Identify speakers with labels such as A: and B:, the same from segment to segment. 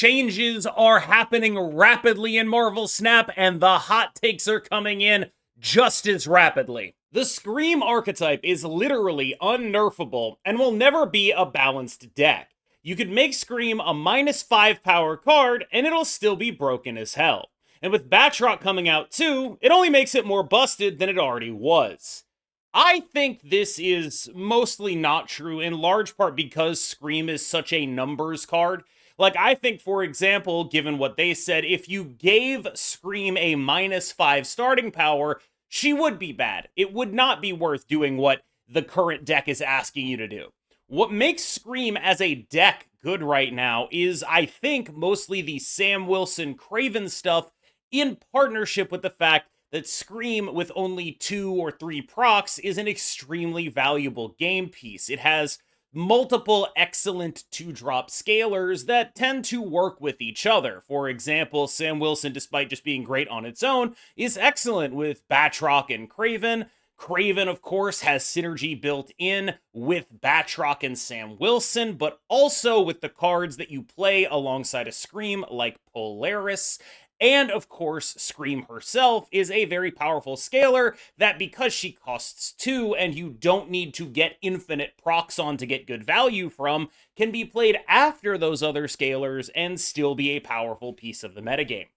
A: changes are happening rapidly in Marvel Snap, and the hot takes are coming in just as rapidly. The Scream archetype is literally unnerfable and will never be a balanced deck. You could make Scream a -5 power card, and it'll still be broken as hell. And with Batroc coming out too, it only makes it more busted than it already was. I think this is mostly not true, in large part because Scream is such a numbers card. Like, I think, for example, given what they said, if you gave Scream a -5 starting power, she would be bad. It would not be worth doing what the current deck is asking you to do. What makes Scream as a deck good right now is, I think, mostly the Sam Wilson Craven stuff in partnership with the fact that Scream with only 2 or 3 procs is an extremely valuable game piece. It has multiple excellent 2-drop scalers that tend to work with each other. For example, Sam Wilson, despite just being great on its own, is excellent with Batroc and Craven. Craven, of course, has synergy built in with Batroc and Sam Wilson, but also with the cards that you play alongside a Scream, like Polaris. And, of course, Scream herself is a very powerful scaler that, because she costs 2 and you don't need to get infinite procs on to get good value from, can be played after those other scalers and still be a powerful piece of the metagame.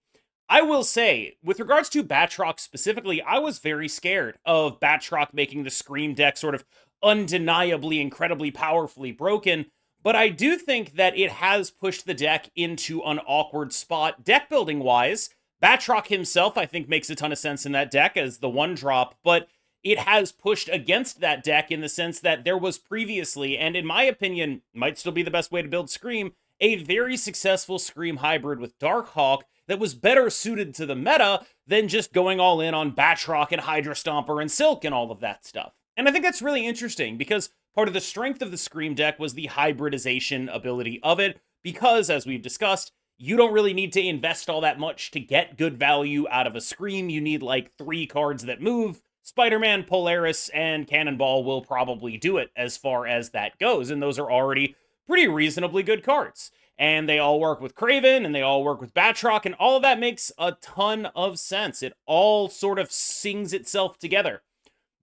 A: I will say, with regards to Batroc specifically, I was very scared of Batroc making the Scream deck sort of undeniably, incredibly powerfully broken. But I do think that it has pushed the deck into an awkward spot deck building wise. Batroc himself, I think, makes a ton of sense in that deck as the 1-drop, but it has pushed against that deck in the sense that there was previously, and in my opinion, might still be the best way to build Scream, a very successful Scream hybrid with Darkhawk that was better suited to the meta than just going all in on Batroc and Hydra Stomper and Silk and all of that stuff. And I think that's really interesting because part of the strength of the Scream deck was the hybridization ability of it, because, as we've discussed, you don't really need to invest all that much to get good value out of a Scream. You need like 3 cards that move. Spider-Man, Polaris, and Cannonball will probably do it as far as that goes, and those are already pretty reasonably good cards. And they all work with Craven, and they all work with Batroc, and all of that makes a ton of sense. It all sort of sings itself together.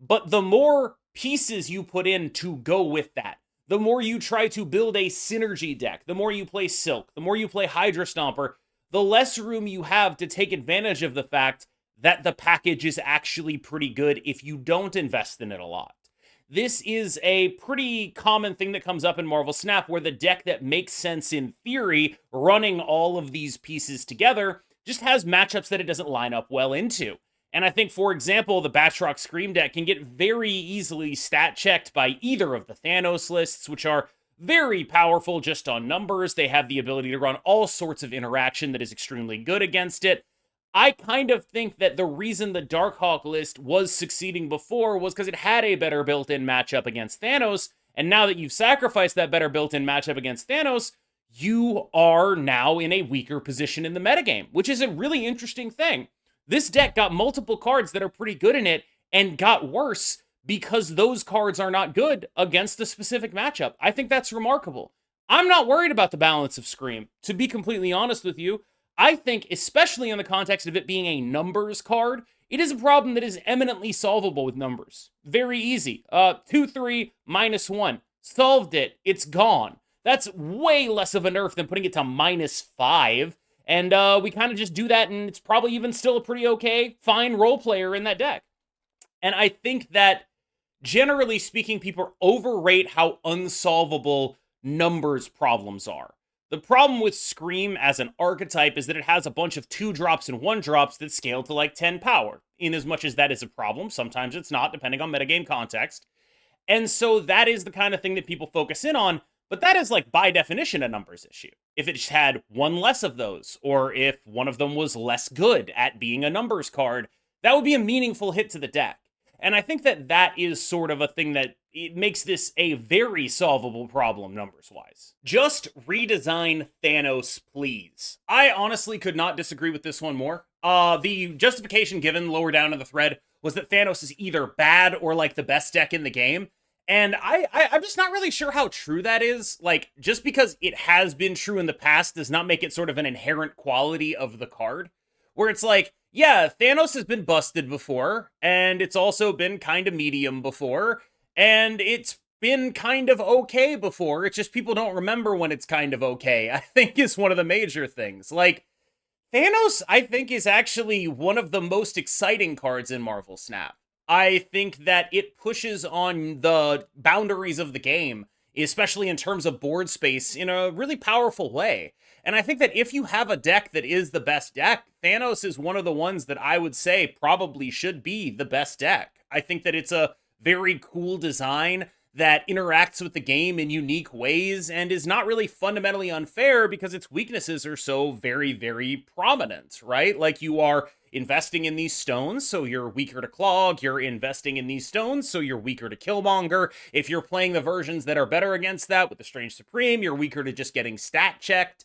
A: But the more pieces you put in to go with that, the more you try to build a synergy deck, the more you play Silk, the more you play Hydra Stomper, the less room you have to take advantage of the fact that the package is actually pretty good if you don't invest in it a lot. This is a pretty common thing that comes up in Marvel Snap, where the deck that makes sense in theory, running all of these pieces together, just has matchups that it doesn't line up well into. And I think, for example, the Batroc Scream deck can get very easily stat-checked by either of the Thanos lists, which are very powerful just on numbers. They have the ability to run all sorts of interaction that is extremely good against it. I kind of think that the reason the Darkhawk list was succeeding before was because it had a better built-in matchup against Thanos, and now that you've sacrificed that better built-in matchup against Thanos, you are now in a weaker position in the metagame, which is a really interesting thing. This deck got multiple cards that are pretty good in it, and got worse because those cards are not good against the specific matchup. I think that's remarkable. I'm not worried about the balance of Scream. To be completely honest with you, I think, especially in the context of it being a numbers card, it is a problem that is eminently solvable with numbers. Very easy. 2-3, -1. Solved it. It's gone. That's way less of a nerf than putting it to -5. And we kind of just do that, and it's probably even still a pretty okay, fine role player in that deck. And I think that, generally speaking, people overrate how unsolvable numbers problems are. The problem with Scream as an archetype is that it has a bunch of 2-drops and 1-drops that scale to like 10 power. In as much as that is a problem, sometimes it's not, depending on metagame context. And so that is the kind of thing that people focus in on, but that is like by definition a numbers issue. If it just had one less of those, or if one of them was less good at being a numbers card, that would be a meaningful hit to the deck. And I think that that is sort of a thing that it makes this a very solvable problem numbers-wise. Just redesign Thanos, please. I honestly could not disagree with this one more. The justification given lower down in the thread was that Thanos is either bad or like the best deck in the game. And I'm just not really sure how true that is. Like, just because it has been true in the past does not make it sort of an inherent quality of the card. Where it's like, yeah, Thanos has been busted before, and it's also been kind of medium before, and it's been kind of okay before. It's just people don't remember when it's kind of okay, I think is one of the major things. Like, Thanos, I think, is actually one of the most exciting cards in Marvel Snap. I think that it pushes on the boundaries of the game, especially in terms of board space, in a really powerful way. And I think that if you have a deck that is the best deck, Thanos is one of the ones that I would say probably should be the best deck. I think that it's a very cool design that interacts with the game in unique ways and is not really fundamentally unfair because its weaknesses are so very, very prominent, right? Like, you are investing in these stones, so you're weaker to Clog. You're investing in these stones, so you're weaker to Killmonger. If you're playing the versions that are better against that with the Strange Supreme, you're weaker to just getting stat checked.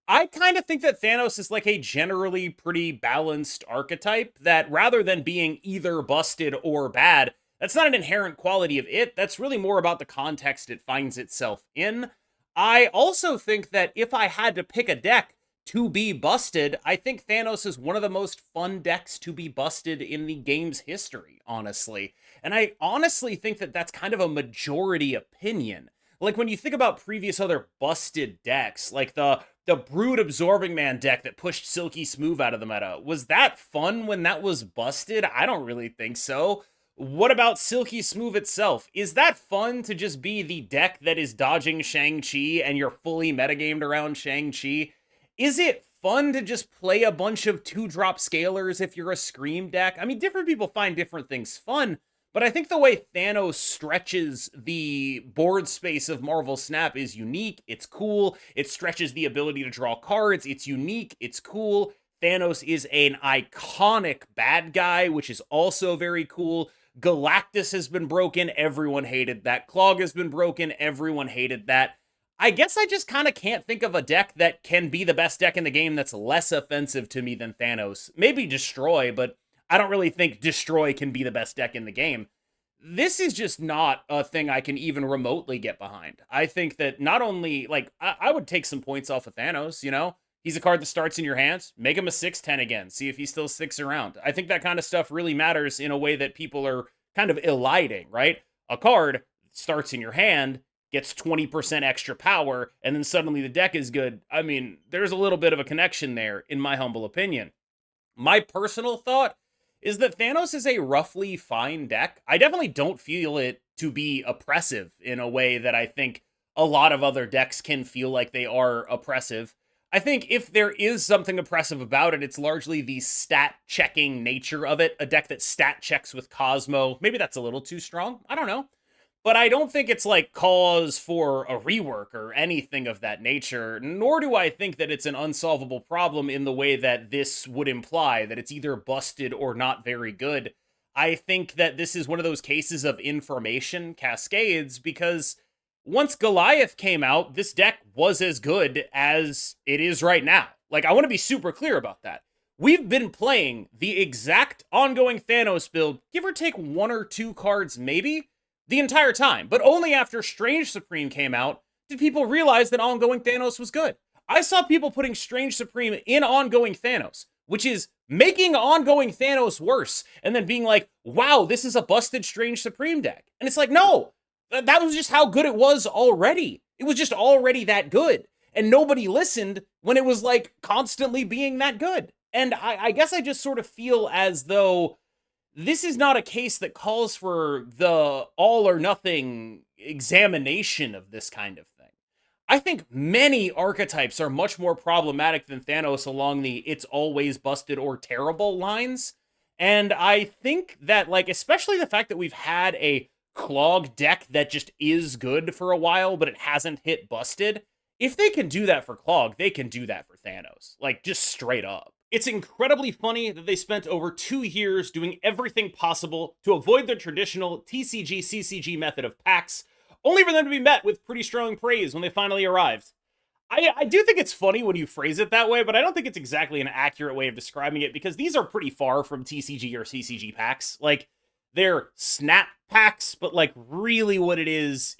A: I kind of think that Thanos is like a generally pretty balanced archetype that, rather than being either busted or bad, that's not an inherent quality of it. That's really more about the context it finds itself in. I also think that if I had to pick a deck to be busted, I think Thanos is one of the most fun decks to be busted in the game's history, honestly. And I honestly think that that's kind of a majority opinion. Like, when you think about previous other busted decks, like the Brood Absorbing Man deck that pushed Silky Smooth out of the meta, was that fun when that was busted? I don't really think so. What about Silky Smooth itself? Is that fun to just be the deck that is dodging Shang-Chi and you're fully metagamed around Shang-Chi? Is it fun to just play a bunch of 2-drop scalers if you're a Scream deck? I mean, different people find different things fun, but I think the way Thanos stretches the board space of Marvel Snap is unique. It's cool. It stretches the ability to draw cards. It's unique. It's cool. Thanos is an iconic bad guy, which is also very cool. Galactus has been broken. Everyone hated that. Clog has been broken. Everyone hated that. I guess I just kind of can't think of a deck that can be the best deck in the game that's less offensive to me than Thanos. Maybe Destroy, but I don't really think Destroy can be the best deck in the game. This is just not a thing I can even remotely get behind. I think that not only, like, I would take some points off of Thanos, you know? He's a card that starts in your hands. Make him a 6/10 again. See if he still sticks around. I think that kind of stuff really matters in a way that people are kind of eliding, right? A card starts in your hand, gets 20% extra power, and then suddenly the deck is good. I mean, there's a little bit of a connection there, in my humble opinion. My personal thought is that Thanos is a roughly fine deck. I definitely don't feel it to be oppressive in a way that I think a lot of other decks can feel like they are oppressive. I think if there is something oppressive about it, it's largely the stat-checking nature of it. A deck that stat-checks with Cosmo. Maybe that's a little too strong. I don't know. But I don't think it's like cause for a rework or anything of that nature, nor do I think that it's an unsolvable problem in the way that this would imply, that it's either busted or not very good. I think that this is one of those cases of information cascades, because once Goliath came out, this deck was as good as it is right now. Like, I want to be super clear about that. We've been playing the exact ongoing Thanos build, give or take 1 or 2 cards maybe, the entire time. But only after Strange Supreme came out did people realize that ongoing Thanos was good. I saw people putting Strange Supreme in ongoing Thanos, which is making ongoing Thanos worse, and then being like, wow, this is a busted Strange Supreme deck. And it's like, no, that was just how good it was already. It was just already that good. And nobody listened when it was like constantly being that good. And I guess I just sort of feel as though this is not a case that calls for the all or nothing examination of this kind of thing. I think many archetypes are much more problematic than Thanos along the it's always busted or terrible lines. And I think that, like, especially the fact that we've had a Clog deck that just is good for a while, but it hasn't hit busted. If they can do that for Clog, they can do that for Thanos. Like, just straight up. It's incredibly funny that they spent over 2 years doing everything possible to avoid the traditional TCG-CCG method of packs, only for them to be met with pretty strong praise when they finally arrived. I do think it's funny when you phrase it that way, but I don't think it's exactly an accurate way of describing it, because these are pretty far from TCG or CCG packs. Like, They're snap packs, but like really what it is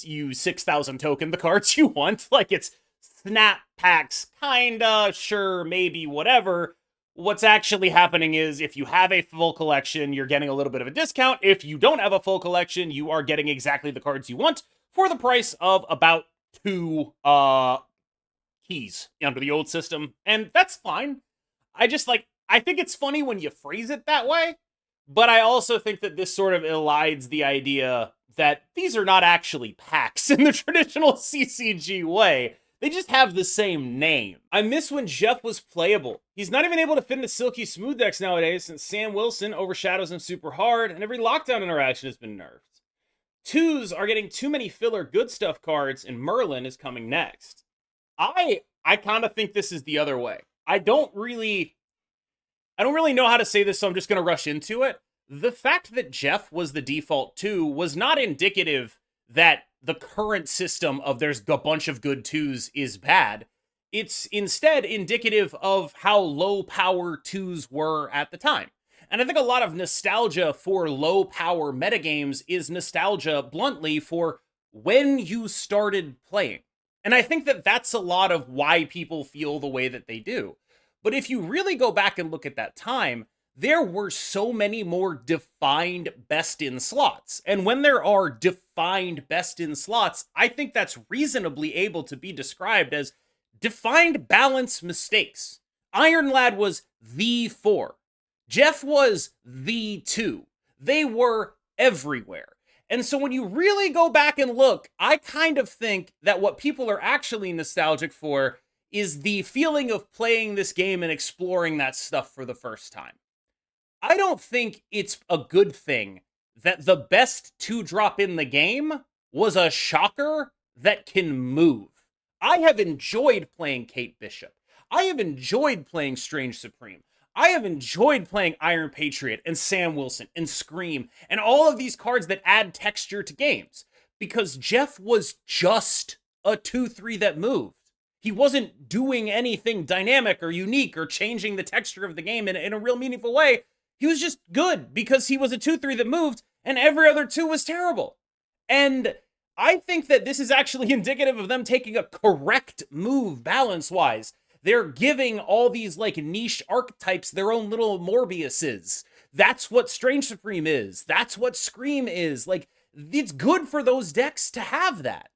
A: you 6,000 token the cards you want. Like it's snap packs, kinda, sure, maybe, whatever. What's actually happening is if you have a full collection, you're getting a little bit of a discount. If you don't have a full collection, you are getting exactly the cards you want for the price of about 2 keys under the old system. And that's fine. I think it's funny when you phrase it that way, but I also think that this sort of elides the idea that these are not actually packs in the traditional CCG way. They just have the same name. I miss when Jeff was playable. He's not even able to fit into Silky Smooth decks nowadays since Sam Wilson overshadows him super hard and every lockdown interaction has been nerfed. 2s are getting too many filler good stuff cards and Merlin is coming next. I kind of think this is the other way. I don't really know how to say this, so I'm just going to rush into it. The fact that Jeff was the default 2 was not indicative that the current system of there's a bunch of good 2s is bad. It's instead indicative of how low power 2s were at the time. And I think a lot of nostalgia for low power metagames is nostalgia, bluntly, for when you started playing. And I think that that's a lot of why people feel the way that they do. But if you really go back and look at that time, there were so many more defined best in slots. And when there are defined best in slots, I think that's reasonably able to be described as defined balance mistakes. Iron Lad was the 4. Jeff was the 2. They were everywhere. And so when you really go back and look, I kind of think that what people are actually nostalgic for is the feeling of playing this game and exploring that stuff for the first time. I don't think it's a good thing that the best 2-drop in the game was a shocker that can move. I have enjoyed playing Kate Bishop. I have enjoyed playing Strange Supreme. I have enjoyed playing Iron Patriot and Sam Wilson and Scream and all of these cards that add texture to games because Jeff was just a 2-3 that moved. He wasn't doing anything dynamic or unique or changing the texture of the game in a real meaningful way. He was just good because he was a 2-3 that moved and every other 2 was terrible. And I think that this is actually indicative of them taking a correct move balance-wise. They're giving all these like niche archetypes their own little Morbiuses. That's what Strange Supreme is. That's what Scream is. Like, it's good for those decks to have that.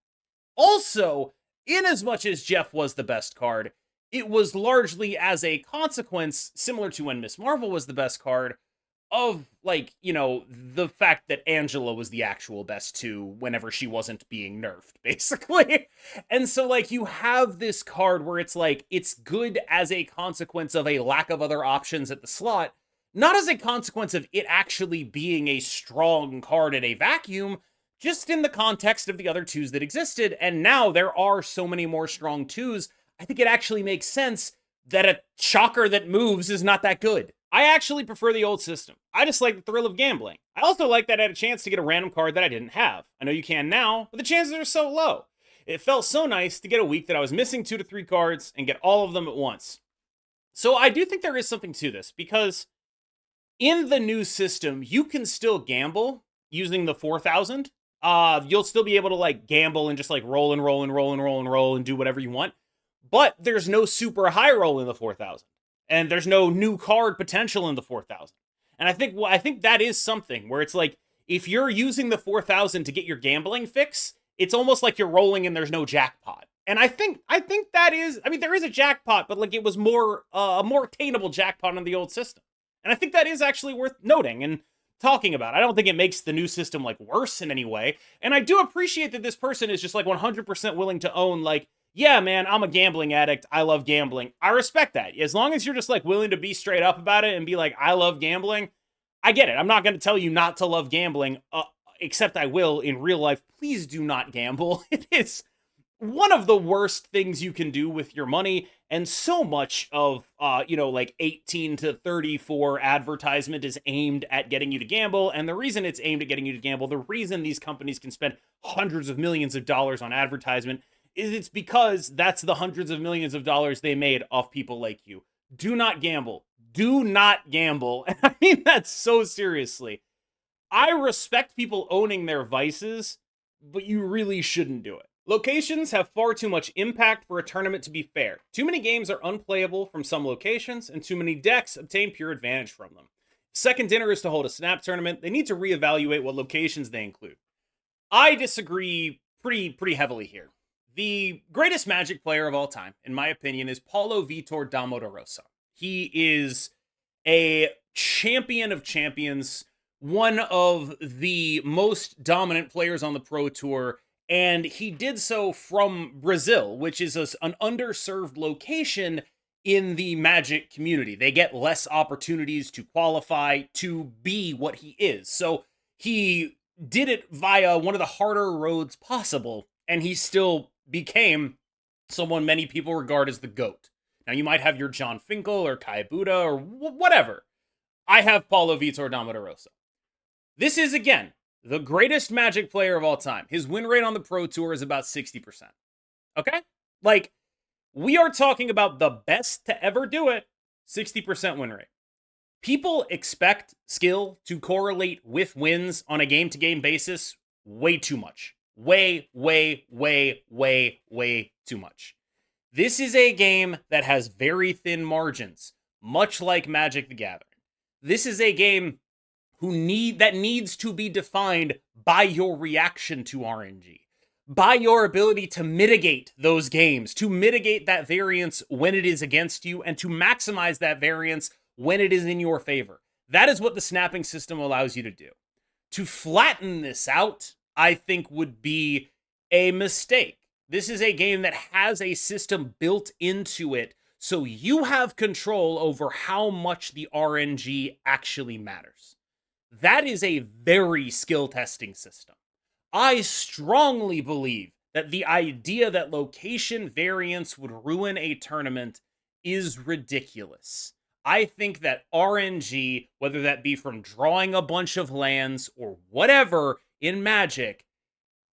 A: Also, in as much as Jeff was the best card, it was largely as a consequence, similar to when Miss Marvel was the best card, of, like, you know, the fact that Angela was the actual best 2 whenever she wasn't being nerfed, basically. And so, like, you have this card where it's like, it's good as a consequence of a lack of other options at the slot, not as a consequence of it actually being a strong card in a vacuum, just in the context of the other 2s that existed. And now there are so many more strong 2s, I think it actually makes sense that a shocker that moves is not that good. I actually prefer the old system. I just like the thrill of gambling. I also like that I had a chance to get a random card that I didn't have. I know you can now, but the chances are so low. It felt so nice to get a week that I was missing 2 to 3 cards and get all of them at once. So I do think there is something to this, because in the new system, you can still gamble using the 4,000. You'll still be able to like gamble and just like roll and roll and roll and roll and roll and do whatever you want. But there's no super high roll in the 4,000. And there's no new card potential in the 4,000. And I think that is something where it's like, if you're using the 4,000 to get your gambling fix, it's almost like you're rolling and there's no jackpot. And I think that is, I mean, there is a jackpot, but like it was more, a more attainable jackpot on the old system. And I think that is actually worth noting and talking about. I don't think it makes the new system like worse in any way. And I do appreciate that this person is just like 100% willing to own like, yeah, man, I'm a gambling addict. I love gambling. I respect that. As long as you're just like willing to be straight up about it and be like, I love gambling. I get it. I'm not going to tell you not to love gambling, except I will in real life. Please do not gamble. It is one of the worst things you can do with your money. And so much of, like 18 to 34 advertisement is aimed at getting you to gamble. And the reason it's aimed at getting you to gamble, the reason these companies can spend hundreds of millions of dollars on advertisement is it's because that's the hundreds of millions of dollars they made off people like you. Do not gamble. Do not gamble. And I mean that so seriously. I respect people owning their vices, but you really shouldn't do it. Locations have far too much impact for a tournament to be fair. Too many games are unplayable from some locations, and too many decks obtain pure advantage from them. Second dinner is to hold a Snap tournament. They need to reevaluate what locations they include. I disagree pretty heavily here. The greatest Magic player of all time, in my opinion, is Paulo Vitor Damodorosa. He is a champion of champions, one of the most dominant players on the Pro Tour, and he did so from Brazil, which is an underserved location in the Magic community. They get less opportunities to qualify to be what he is. So he did it via one of the harder roads possible, and he still became someone many people regard as the GOAT. Now, you might have your John Finkel or Kai Buddha or whatever. I have Paulo Vitor Damodorosa. This is, again, the greatest Magic player of all time. His win rate on the Pro Tour is about 60%. Okay? Like, we are talking about the best to ever do it, 60% win rate. People expect skill to correlate with wins on a game-to-game basis way too much. Way too much. This is a game that has very thin margins, much like Magic the Gathering. This is a game that needs to be defined by your reaction to RNG, by your ability to mitigate those games, to mitigate that variance when it is against you, and to maximize that variance when it is in your favor. That is what the snapping system allows you to do. To flatten this out, I think, would be a mistake. This is a game that has a system built into it, so you have control over how much the RNG actually matters. That is a very skill testing system. I strongly believe that the idea that location variance would ruin a tournament is ridiculous. I think that RNG, whether that be from drawing a bunch of lands or whatever in Magic,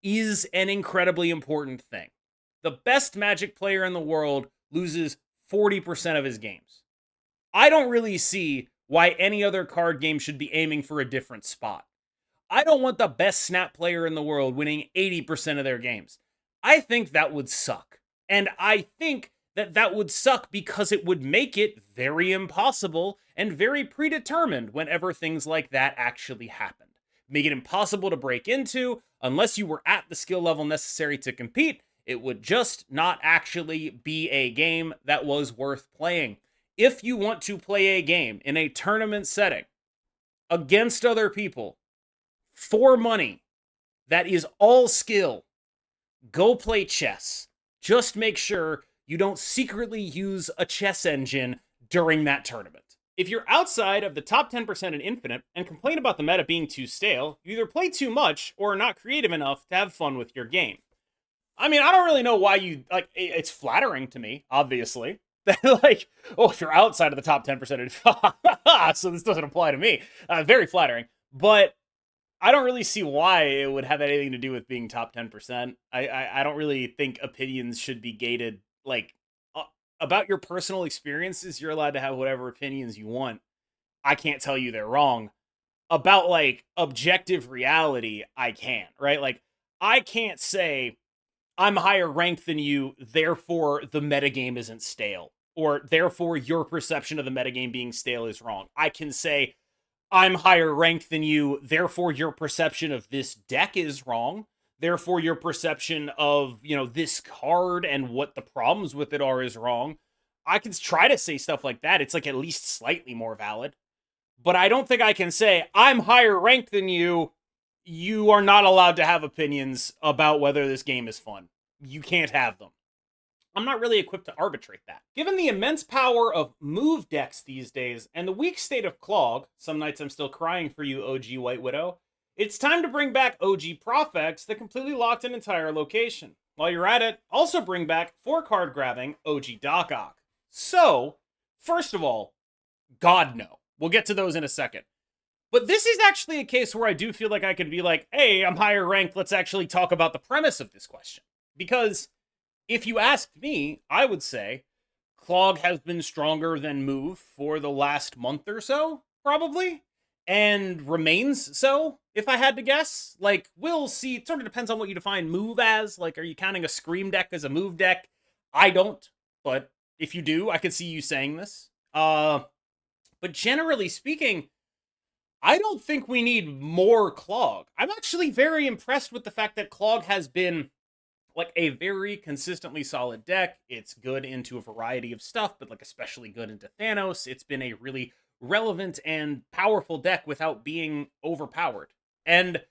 A: is an incredibly important thing. The best Magic player in the world loses 40% of his games. I don't really see why any other card game should be aiming for a different spot. I don't want the best Snap player in the world winning 80% of their games. I think that would suck. And I think that would suck because it would make it very impossible and very predetermined whenever things like that actually happened. Make it impossible to break into unless you were at the skill level necessary to compete. It would just not actually be a game that was worth playing. If you want to play a game in a tournament setting against other people for money that is all skill, go play chess. Just make sure you don't secretly use a chess engine during that tournament. If you're outside of the top 10% in Infinite and complain about the meta being too stale, you either play too much or are not creative enough to have fun with your game. I mean, I don't really know why you, like, it's flattering to me, obviously. Like, oh, if you're outside of the top 10%, so this doesn't apply to me. Very flattering. But I don't really see why it would have anything to do with being top 10%. I don't really think opinions should be gated. Like, about your personal experiences, you're allowed to have whatever opinions you want. I can't tell you they're wrong. About, like, objective reality, I can, right? Like, I can't say I'm higher ranked than you, therefore the metagame isn't stale. Or therefore your perception of the metagame being stale is wrong. I can say I'm higher ranked than you, therefore your perception of this deck is wrong. Therefore your perception of, this card and what the problems with it are is wrong. I can try to say stuff like that. It's like at least slightly more valid. But I don't think I can say I'm higher ranked than you. You are not allowed to have opinions about whether this game is fun. You can't have them. I'm not really equipped to arbitrate that. Given the immense power of move decks these days and the weak state of clog, some nights I'm still crying for you, OG White Widow, it's time to bring back OG Profex that completely locked an entire location. While you're at it, also bring back 4-card grabbing OG Doc Ock. So, first of all, God no. We'll get to those in a second. But this is actually a case where I do feel like I could be like, hey, I'm higher ranked, let's actually talk about the premise of this question. Because if you asked me, I would say clog has been stronger than move for the last month or so, probably. and remains so, if I had to guess. Like, we'll see. It sort of depends on what you define move as. Like, are you counting a Scream deck as a move deck? I don't, but if you do, I could see you saying this. But generally speaking, I don't think we need more Clog. I'm actually very impressed with the fact that Clog has been like a very consistently solid deck. It's good into a variety of stuff, but like especially good into Thanos. It's been a really relevant and powerful deck without being overpowered. And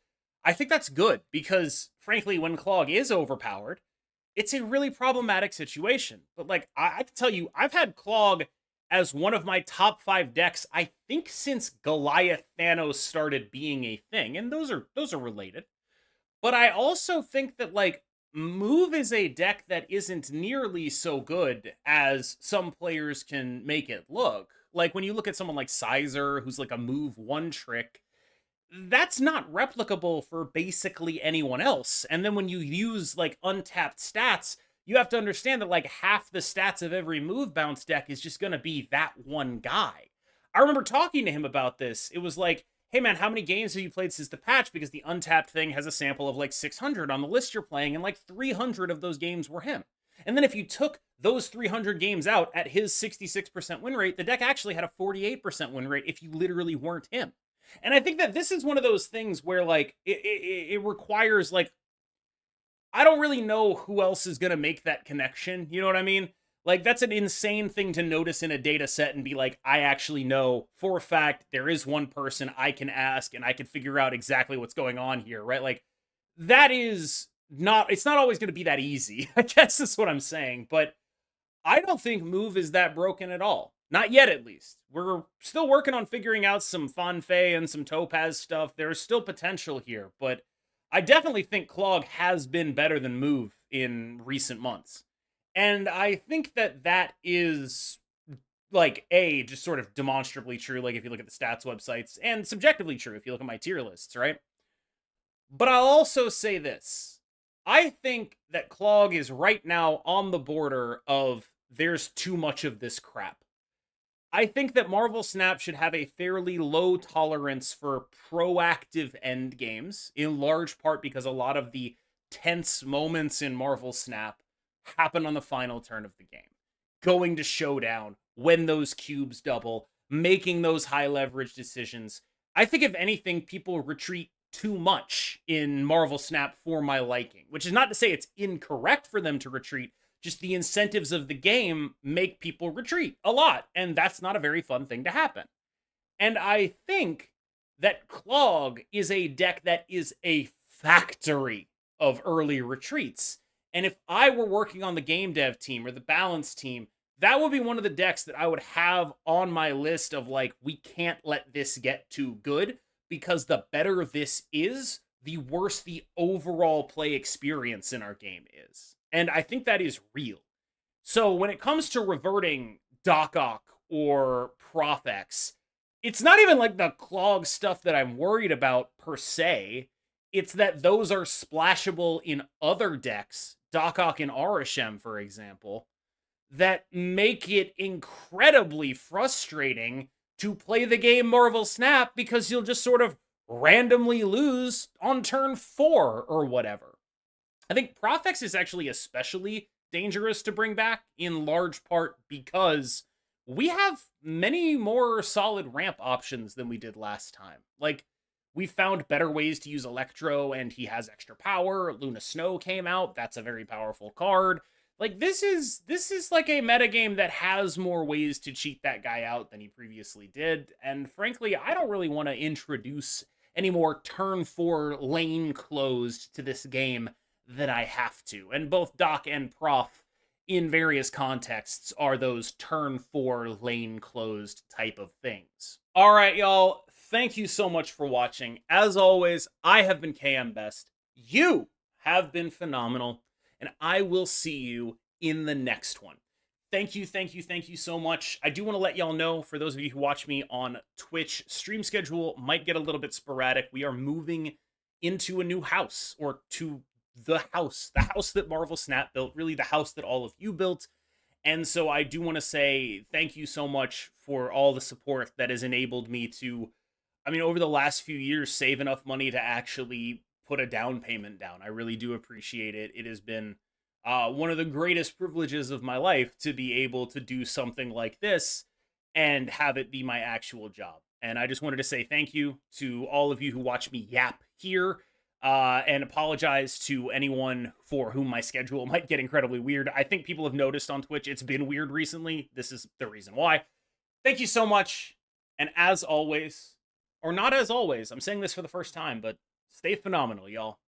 A: I think that's good because frankly, when Clog is overpowered, it's a really problematic situation. But like I can tell you, I've had Clog as one of my top 5 decks, I think since Goliath Thanos started being a thing. And those are related. But I also think that like Move is a deck that isn't nearly so good as some players can make it look. Like when you look at someone like Sizer, who's like a move one trick, that's not replicable for basically anyone else. And then when you use like untapped stats, you have to understand that like half the stats of every move bounce deck is just going to be that one guy. I remember talking to him about this. It was like, hey man, how many games have you played since the patch? Because the untapped thing has a sample of like 600 on the list you're playing, and like 300 of those games were him. And then if you took those 300 games out at his 66% win rate, the deck actually had a 48% win rate if you literally weren't him. And I think that this is one of those things where like it requires like, I don't really know who else is going to make that connection. You know what I mean? Like, that's an insane thing to notice in a data set and be like, I actually know for a fact there is one person I can ask and I can figure out exactly what's going on here, right? Like, that is not, it's not always going to be that easy. I guess that's what I'm saying. But I don't think Move is that broken at all. Not yet, at least. We're still working on figuring out some Fanfei and some Topaz stuff. There's still potential here, but I definitely think Clog has been better than Move in recent months. And I think that that is, like, just sort of demonstrably true, like, if you look at the stats websites, and subjectively true if you look at my tier lists, right? But I'll also say this. I think that Clog is right now on the border of there's too much of this crap. I think that Marvel Snap should have a fairly low tolerance for proactive end games, in large part because a lot of the tense moments in Marvel Snap happen on the final turn of the game. Going to showdown, when those cubes double, making those high leverage decisions. I think if anything, people retreat too much in Marvel Snap for my liking, which is not to say it's incorrect for them to retreat, just the incentives of the game make people retreat a lot, and that's not a very fun thing to happen. And I think that Clog is a deck that is a factory of early retreats. And if I were working on the game dev team or the balance team, that would be one of the decks that I would have on my list of like, we can't let this get too good, because the better this is, the worse the overall play experience in our game is. And I think that is real. So when it comes to reverting Doc Ock or Profex, it's not even like the Clog stuff that I'm worried about per se. It's that those are splashable in other decks, Doc Ock and Arishem, for example, that make it incredibly frustrating to play the game Marvel Snap, because you'll just sort of randomly lose on turn 4 or whatever. I think Profex is actually especially dangerous to bring back, in large part because we have many more solid ramp options than we did last time. Like, we found better ways to use Electro, and he has extra power. Luna Snow came out. That's a very powerful card. Like, this is like a metagame that has more ways to cheat that guy out than he previously did. And frankly, I don't really want to introduce any more turn 4 lane closed to this game than I have to. And both Doc and Prof, in various contexts, are those turn 4 lane closed type of things. All right, y'all. Thank you so much for watching. As always, I have been KMBest. You have been phenomenal. And I will see you in the next one. Thank you so much. I do want to let y'all know, for those of you who watch me on Twitch, stream schedule might get a little bit sporadic. We are moving into a new house, or to the house that Marvel Snap built, really the house that all of you built. And so I do want to say thank you so much for all the support that has enabled me to, I mean, over the last few years, save enough money to actually put a down payment down. I really do appreciate it. It has been one of the greatest privileges of my life to be able to do something like this and have it be my actual job. And I just wanted to say thank you to all of you who watch me yap here, and apologize to anyone for whom my schedule might get incredibly weird. I think people have noticed on Twitch it's been weird recently. This is the reason why. Thank you so much. And as always, or not as always, I'm saying this for the first time, but stay phenomenal, y'all.